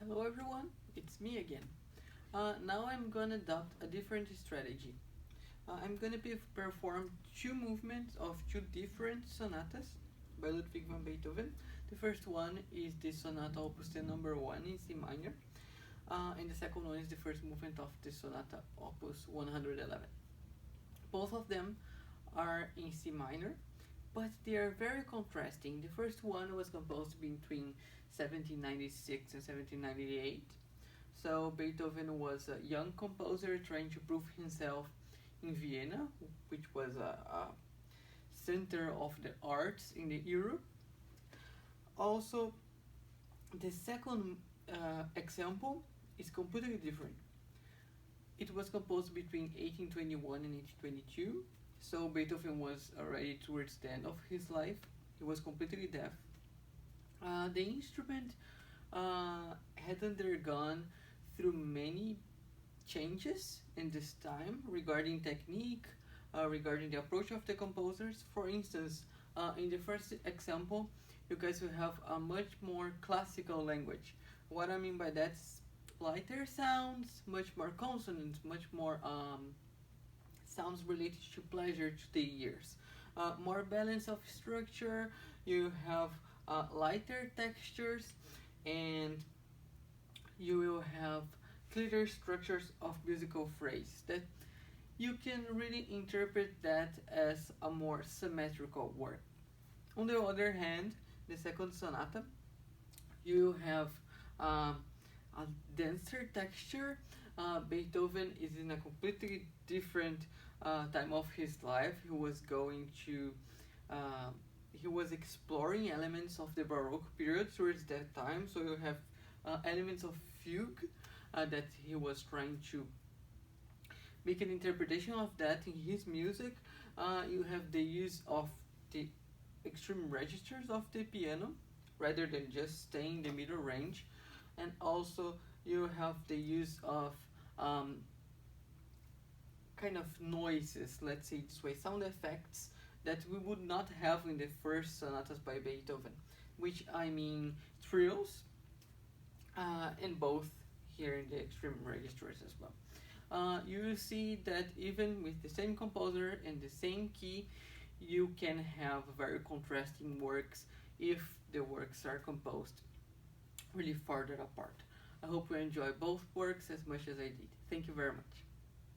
Hello everyone, it's me again. Now I'm gonna adopt a different strategy. I'm gonna perform two movements of two different sonatas by Ludwig van Beethoven. The first one is the Sonata Opus 10 number 1 in C minor, and the second one is the first movement of the Sonata Opus 111. Both of them are in C minor, but they are very contrasting. The first one was composed between 1796 and 1798. So Beethoven was a young composer trying to prove himself in Vienna, which was a center of the arts in the Europe. Also, the second example is completely different. It was composed between 1821 and 1822. So Beethoven was already towards the end of his life. He was completely deaf. The instrument had undergone through many changes in this time regarding technique, regarding the approach of the composers. For instance, in the first example, you guys will have a much more classical language. What I mean by that is lighter sounds, much more consonants, much more sounds related to pleasure to the ears. More balance of structure, you have lighter textures, and you will have clearer structures of musical phrase that you can really interpret that as a more symmetrical work. On the other hand, the second sonata, you have a denser texture. Beethoven is in a completely different time of his life. He was exploring elements of the Baroque period towards that time. So you have elements of fugue that he was trying to make an interpretation of that in his music. You have the use of the extreme registers of the piano rather than just staying in the middle range, and also you have the use of kind of noises, let's say this way, sound effects that we would not have in the first sonatas by Beethoven, which I mean trills, and both here in the extreme registers as well. You will see that even with the same composer and the same key, you can have very contrasting works if the works are composed really farther apart. I hope you enjoy both works as much as I did. Thank you very much.